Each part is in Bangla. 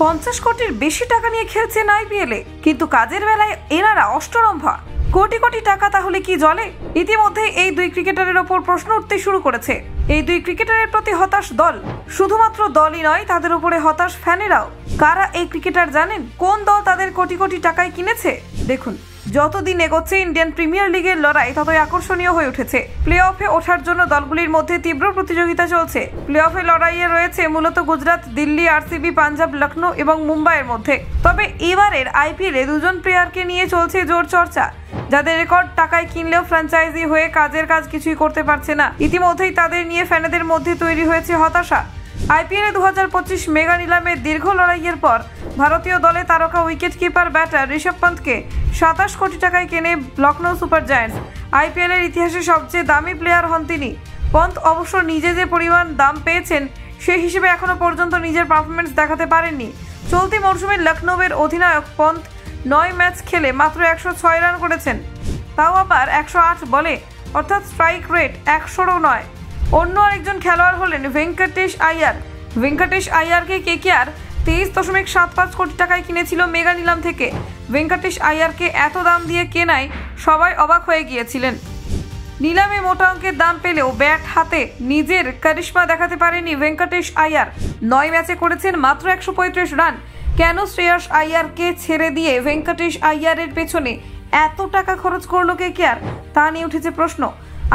50 কোটির বেশি টাকা নিয়ে খেলছেন আইপিএলে, কিন্তু কাজের বেলায় এনারা অষ্টরম্ভা। কোটি কোটি টাকা তাহলে কি জলে? ইতিমধ্যে এই দুই ক্রিকেটারের ওপর প্রশ্ন উঠতে শুরু করেছে। এই দুই ক্রিকেটারের প্রতি হতাশ দল, শুধুমাত্র দলই নয়, তাদের উপরে হতাশ ফ্যানেরাও। কারা এই ক্রিকেটার জানেন? কোন দল তাদের কোটি কোটি টাকায় কিনেছে? দেখুন, যতদিন এগোচ্ছে ইন্ডিয়ান প্রিমিয়ার লিগের লড়াই ততই আকর্ষণীয় হয়ে উঠেছে। প্লে অফে ওঠার জন্য দলগুলির মধ্যে তীব্র প্রতিযোগিতা চলছে। প্লে অফে লড়াইয়ে রয়েছে মূলত গুজরাট, দিল্লি, আরসিবি, পাঞ্জাব, লখনৌ এবং মুম্বাইয়ের মধ্যে। তবে এবারের আইপিএলে দুজন প্লেয়ারকে নিয়ে চলছে জোর চর্চা, যাদের রেকর্ড টাকায় কিনলেও ফ্র্যাঞ্চাইজি হয়ে কাজের কাজ কিছুই করতে পারছে না। ইতিমধ্যেই তাদের নিয়ে ফ্যানেদের মধ্যে তৈরি হয়েছে হতাশা। আইপিএলে 2025 মেগা নিলামের দীর্ঘ লড়াইয়ের পর ভারতীয় দলে তারকা উইকেট কিপার ব্যাটার ঋষভ পন্তকে 27 কোটি টাকায় কেনে লখনৌ সুপার জায়ান্টস। আইপিএলের ইতিহাসে সবচেয়ে দামি প্লেয়ার হন তিনি। পন্ত অবশ্য নিজে যে পরিমাণ দাম পেয়েছেন সেই হিসেবে এখনো পর্যন্ত নিজের পারফরমেন্স দেখাতে পারেননি। চলতি মরশুমে লখনৌয়ের অধিনায়ক পন্ত 9 ম্যাচ খেলে মাত্র 106 রান করেছেন, তাও আবার 108 বলে, অর্থাৎ স্ট্রাইক রেট 100ও নয়। অন্য আরেকজন খেলোয়াড় হলেন ভেঙ্কটেশ আইয়ার। ভেঙ্কটেশ আইয়ারকে কেকেআর 23.75 কোটি টাকায় কিনেছিল মেগা নিলাম থেকে। ভেঙ্কটেশ আইয়ারকে এত দাম দিয়ে কেনায় সবাই অবাক হয়ে গিয়েছিলেন। নিলামে মোটা অঙ্কের দাম পেলেও ব্যাট হাতে নিজের কারিশমা দেখাতে পারেনি ভেঙ্কটেশ আইয়ার। 9 ম্যাচে করেছেন মাত্র 135 রান। কেন শ্রেয়স আইয়ারকে ছেড়ে দিয়ে ভেঙ্কটেশ আইয়ারের পেছনে এত টাকা খরচ করলো কেকেআর, তা নিয়ে উঠেছে প্রশ্ন।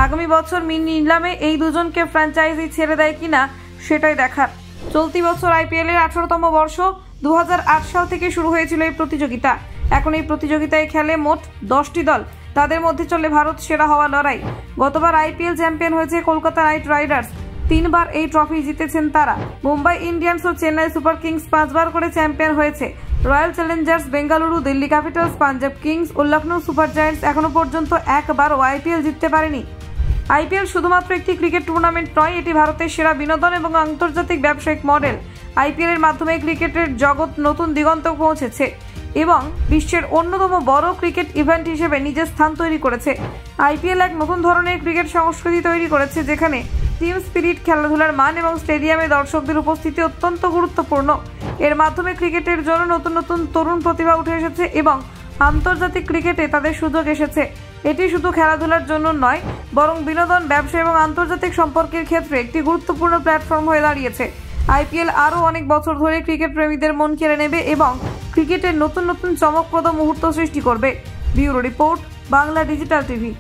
আগামী বছর নিলামে এই দুজনকে ফ্র্যাঞ্চাইজি ছেড়ে দেয় কিনা সেটাই দেখার। চলতি বছর আইপিএলের 18তম বর্ষ। 2008 সাল থেকে শুরু হয়েছিল এই প্রতিযোগিতা। এখন এই প্রতিযোগিতায় খেলে মোট 10টি দল। তাদের মধ্যে চলে ভারত সেরা হওয়া লড়াই। গতবার আইপিএল চ্যাম্পিয়ন হয়েছে কলকাতা নাইট রাইডার্স, 3 বার এই ট্রফি জিতেছেন তারা। মুম্বাই ইন্ডিয়ান্স ও চেন্নাই সুপার কিংস 5 বার করে চ্যাম্পিয়ন হয়েছে। Royal challengers Bengaluru, Delhi capitals, Punjab kings ও লখনৌ সুপার জায়ান্টস এখনো পর্যন্ত একবারও আইপিএল জিততে পারেনি। আইপিএল শুধুমাত্র একটি ক্রিকেট টুর্নামেন্ট নয়, এটি ভারতের সেরা বিনোদন এবং আন্তর্জাতিক ব্যবসায়িক মডেল। আইপিএলের মাধ্যমে ক্রিকেটের জগৎ নতুন দিগন্ত পৌঁছেছে এবং বিশ্বের অন্যতম বড় ক্রিকেট ইভেন্ট হিসেবে নিজের স্থান তৈরি করেছে। আইপিএল এক নতুন ধরনের ক্রিকেট সংস্কৃতি তৈরি করেছে, যেখানে টিম স্পিরিট, খেলাধুলার মান এবং স্টেডিয়ামে দর্শকদের উপস্থিতি অত্যন্ত গুরুত্বপূর্ণ। এর মাধ্যমে ক্রিকেটের জন্য নতুন নতুন তরুণ প্রতিভা উঠে এসেছে এবং আন্তর্জাতিক ক্রিকেটে তাদের সুযোগ এসেছে। এটি শুধু খেলাধুলার জন্য নয়, বরং বিনোদন, ব্যবসা এবং আন্তর্জাতিক সম্পর্কের ক্ষেত্রে একটি গুরুত্বপূর্ণ প্ল্যাটফর্ম হয়ে দাঁড়িয়েছে। আইপিএল আরও অনেক বছর ধরে ক্রিকেট প্রেমীদের মন কেড়ে নেবে এবং ক্রিকেটের নতুন নতুন চমকপ্রদ মুহূর্ত সৃষ্টি করবে। Bureau report, Bangla digital TV.